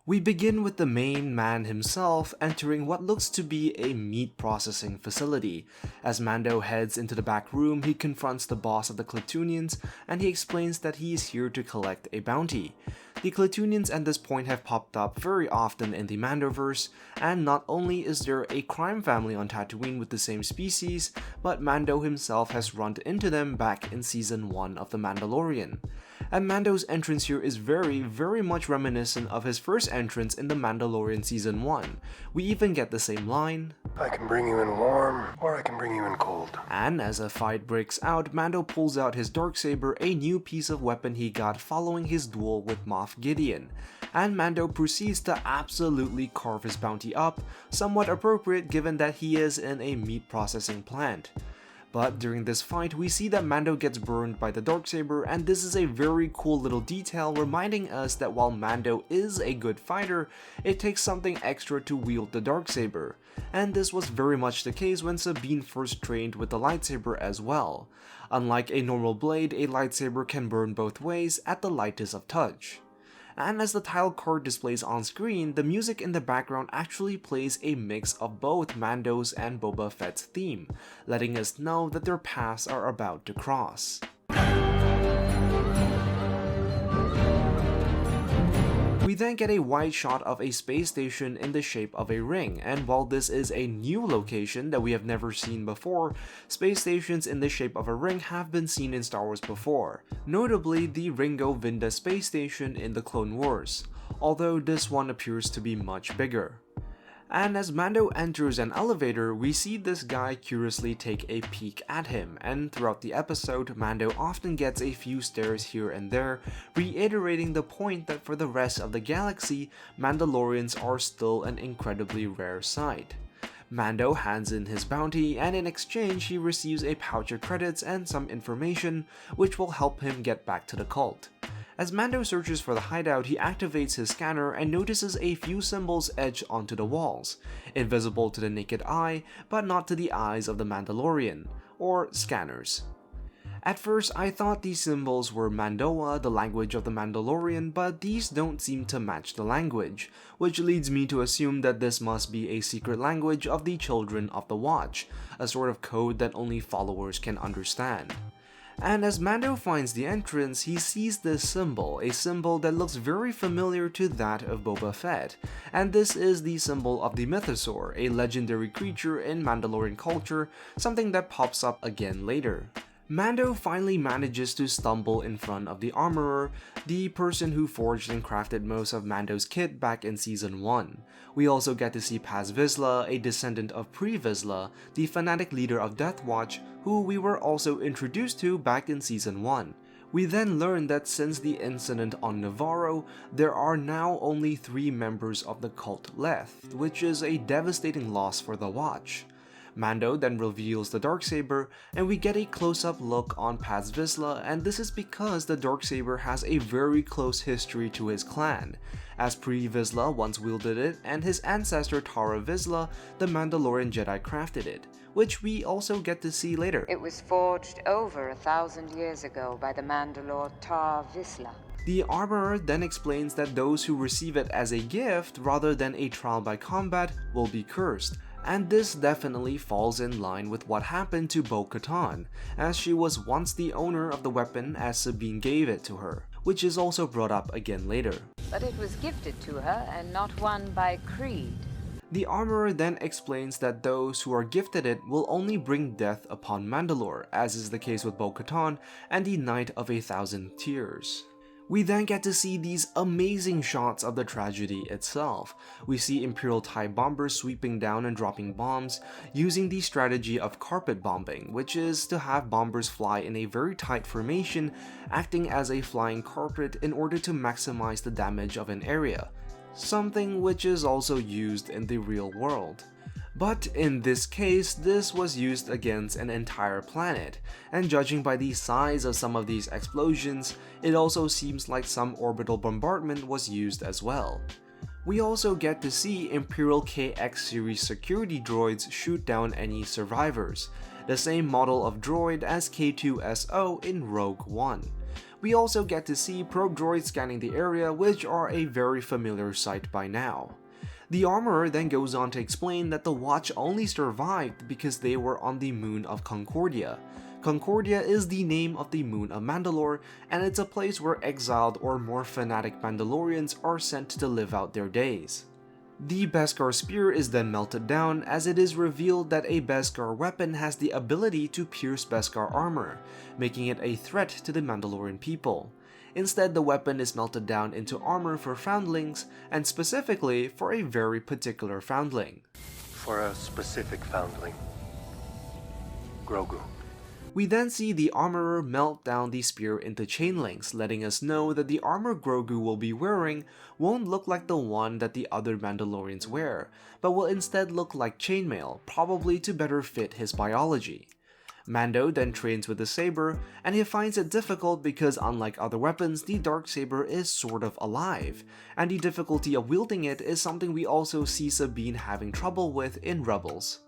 We begin with the main man himself entering what looks to be a meat processing facility. As Mando heads into the back room, he confronts the boss of the Klatoonians and he explains that he is here to collect a bounty. The Klatoonians at this point have popped up very often in the Mandoverse, and not only is there a crime family on Tatooine with the same species, but Mando himself has run into them back in Season 1 of The Mandalorian. And Mando's entrance here is very much reminiscent of his first entrance in The Mandalorian Season 1. We even get the same line, "I can bring you in warm, or I can bring you in cold." And as a fight breaks out, Mando pulls out his darksaber, a new piece of weapon he got following his duel with Moff Gideon. And Mando proceeds to absolutely carve his bounty up, somewhat appropriate given that he is in a meat processing plant. But during this fight, we see that Mando gets burned by the darksaber, and this is a very cool little detail reminding us that while Mando is a good fighter, it takes something extra to wield the darksaber. And this was very much the case when Sabine first trained with the lightsaber as well. Unlike a normal blade, a lightsaber can burn both ways at the lightest of touch. And as the title card displays on screen, the music in the background actually plays a mix of both Mando's and Boba Fett's theme, letting us know that their paths are about to cross. We then get a wide shot of a space station in the shape of a ring, and while this is a new location that we have never seen before, space stations in the shape of a ring have been seen in Star Wars before, notably the Ringo Vinda space station in the Clone Wars, although this one appears to be much bigger. And as Mando enters an elevator, we see this guy curiously take a peek at him, and throughout the episode, Mando often gets a few stares here and there, reiterating the point that for the rest of the galaxy, Mandalorians are still an incredibly rare sight. Mando hands in his bounty, and in exchange he receives a pouch of credits and some information, which will help him get back to the cult. As Mando searches for the hideout, he activates his scanner and notices a few symbols etched onto the walls, invisible to the naked eye, but not to the eyes of the Mandalorian, or scanners. At first, I thought these symbols were Mandoa, the language of the Mandalorian, but these don't seem to match the language, which leads me to assume that this must be a secret language of the Children of the Watch, a sort of code that only followers can understand. And as Mando finds the entrance, he sees this symbol, a symbol that looks very familiar to that of Boba Fett, and this is the symbol of the Mythosaur, a legendary creature in Mandalorian culture, something that pops up again later. Mando finally manages to stumble in front of the armorer, the person who forged and crafted most of Mando's kit back in Season 1. We also get to see Paz Vizsla, a descendant of Pre Vizsla, the fanatic leader of Death Watch, who we were also introduced to back in Season 1. We then learn that since the incident on Navarro, there are now only 3 members of the cult left, which is a devastating loss for the Watch. Mando then reveals the darksaber, and we get a close-up look on Paz Vizsla, and this is because the darksaber has a very close history to his clan, as Pre Vizsla once wielded it, and his ancestor Tara Vizsla, the Mandalorian Jedi, crafted it, which we also get to see later. It was forged over 1,000 years ago by the Mandalore Tara Vizsla. The armorer then explains that those who receive it as a gift rather than a trial by combat will be cursed, and this definitely falls in line with what happened to Bo-Katan, as she was once the owner of the weapon as Sabine gave it to her, which is also brought up again later. But it was gifted to her and not won by creed. The armorer then explains that those who are gifted it will only bring death upon Mandalore, as is the case with Bo-Katan and the Night of 1,000 Tears. We then get to see these amazing shots of the tragedy itself. We see Imperial TIE bombers sweeping down and dropping bombs, using the strategy of carpet bombing, which is to have bombers fly in a very tight formation, acting as a flying carpet in order to maximize the damage of an area, something which is also used in the real world. But in this case, this was used against an entire planet, and judging by the size of some of these explosions, it also seems like some orbital bombardment was used as well. We also get to see Imperial KX series security droids shoot down any survivors, the same model of droid as K2SO in Rogue One. We also get to see probe droids scanning the area, which are a very familiar sight by now. The armorer then goes on to explain that the Watch only survived because they were on the moon of Concordia. Concordia is the name of the moon of Mandalore, and it's a place where exiled or more fanatic Mandalorians are sent to live out their days. The Beskar spear is then melted down, as it is revealed that a Beskar weapon has the ability to pierce Beskar armor, making it a threat to the Mandalorian people. Instead, the weapon is melted down into armor for foundlings, and specifically for a very particular foundling. For a specific foundling. Grogu. We then see the armorer melt down the spear into chainlinks, letting us know that the armor Grogu will be wearing won't look like the one that the other Mandalorians wear, but will instead look like chainmail, probably to better fit his biology. Mando then trains with the saber, and he finds it difficult because unlike other weapons, the darksaber is sort of alive, and the difficulty of wielding it is something we also see Sabine having trouble with in Rebels.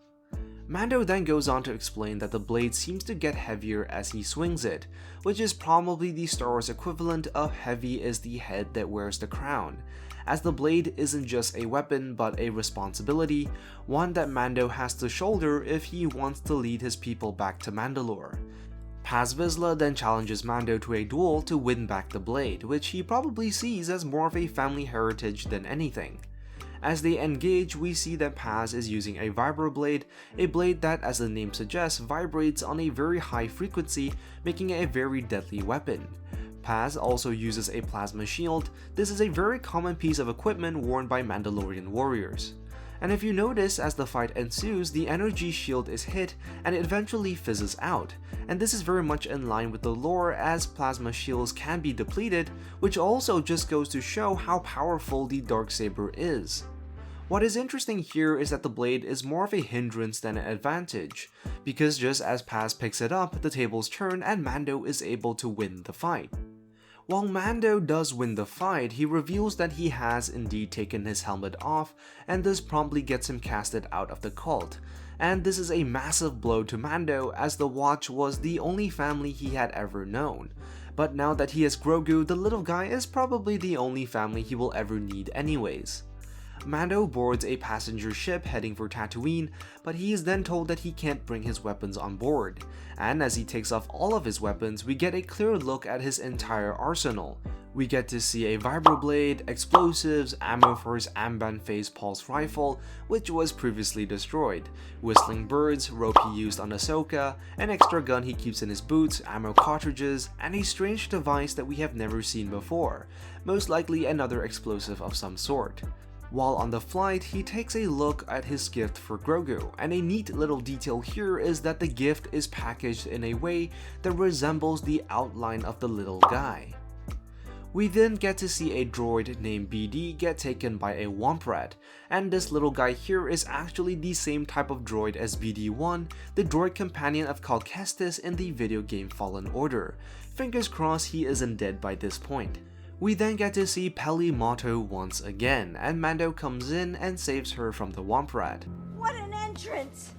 Mando then goes on to explain that the blade seems to get heavier as he swings it, which is probably the Star Wars equivalent of heavy is the head that wears the crown, as the blade isn't just a weapon but a responsibility, one that Mando has to shoulder if he wants to lead his people back to Mandalore. Paz Vizsla then challenges Mando to a duel to win back the blade, which he probably sees as more of a family heritage than anything. As they engage, we see that Paz is using a vibroblade, a blade that, as the name suggests, vibrates on a very high frequency, making it a very deadly weapon. Paz also uses a plasma shield. This is a very common piece of equipment worn by Mandalorian warriors. And if you notice, as the fight ensues, the energy shield is hit and it eventually fizzes out, and this is very much in line with the lore as plasma shields can be depleted, which also just goes to show how powerful the darksaber is. What is interesting here is that the blade is more of a hindrance than an advantage, because just as Paz picks it up, the tables turn and Mando is able to win the fight. While Mando does win the fight, he reveals that he has indeed taken his helmet off, and this promptly gets him casted out of the cult. And this is a massive blow to Mando, as the Watch was the only family he had ever known. But now that he has Grogu, the little guy is probably the only family he will ever need anyways. Mando boards a passenger ship heading for Tatooine, but he is then told that he can't bring his weapons on board, and as he takes off all of his weapons, we get a clear look at his entire arsenal. We get to see a vibroblade, explosives, ammo for his Amban phase pulse rifle, which was previously destroyed, whistling birds, rope he used on Ahsoka, an extra gun he keeps in his boots, ammo cartridges, and a strange device that we have never seen before, most likely another explosive of some sort. While on the flight, he takes a look at his gift for Grogu, and a neat little detail here is that the gift is packaged in a way that resembles the outline of the little guy. We then get to see a droid named BD get taken by a womp rat, and this little guy here is actually the same type of droid as BD-1, the droid companion of Cal Kestis in the video game Fallen Order. Fingers crossed he isn't dead by this point. We then get to see Peli Motto once again, and Mando comes in and saves her from the womp rat. What an entrance!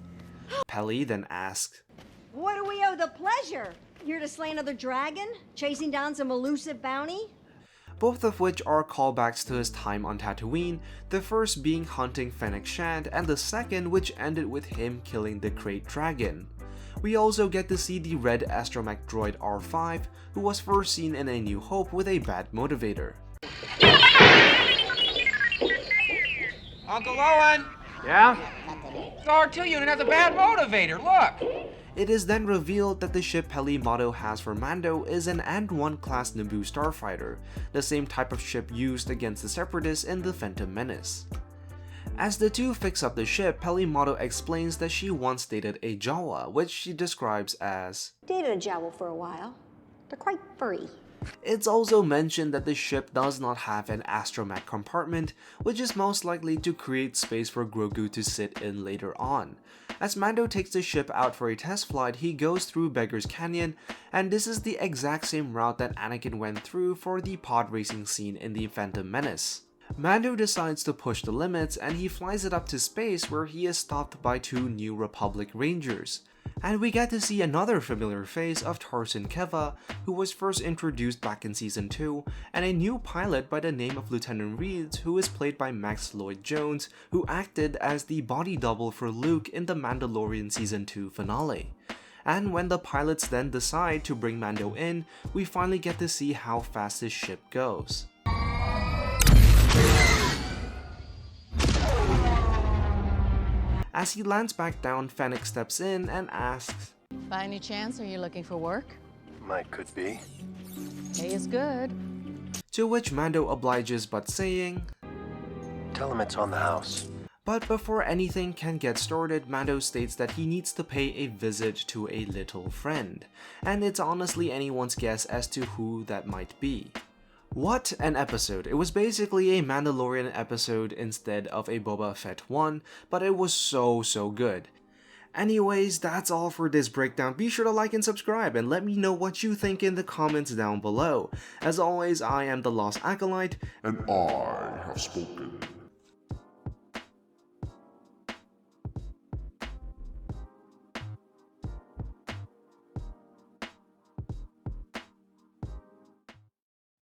Peli then asks, What do we owe the pleasure? Here to slay another dragon? Chasing down some elusive bounty? both of which are callbacks to his time on Tatooine, the first being hunting Fennec Shand and the second which ended with him killing the Krayt Dragon. We also get to see the red astromech droid R5, who was first seen in A New Hope with a bad motivator. Uncle Owen! Yeah? The R2 unit has a bad motivator, look! It is then revealed that the ship Peli Motto has for Mando is an And-1 class Naboo starfighter, the same type of ship used against the Separatists in The Phantom Menace. As the two fix up the ship, Peli Motto explains that she once dated a Jawa, which she describes as Dated a Jawa for a while. They're quite furry. It's also mentioned that the ship does not have an astromech compartment, which is most likely to create space for Grogu to sit in later on. As Mando takes the ship out for a test flight, he goes through Beggar's Canyon, and this is the exact same route that Anakin went through for the pod racing scene in The Phantom Menace. Mando decides to push the limits and he flies it up to space where he is stopped by two New Republic Rangers. And we get to see another familiar face of Tarson Keva, who was first introduced back in Season 2, and a new pilot by the name of Lieutenant Reed, who is played by Max Lloyd-Jones, who acted as the body double for Luke in the Mandalorian Season 2 finale. And when the pilots then decide to bring Mando in, we finally get to see how fast his ship goes. As he lands back down, Fennec steps in and asks, "By any chance, are you looking for work? Might could be. Pay is good." To which Mando obliges but saying, Tell him it's on the house. but before anything can get started, Mando states that he needs to pay a visit to a little friend, and it's honestly anyone's guess as to who that might be. What an episode. It was basically a Mandalorian episode instead of a Boba Fett one, but it was so good. Anyways, that's all for this breakdown. Be sure to like and subscribe and let me know what you think in the comments down below. As always, I am the Lost Acolyte, and I have spoken.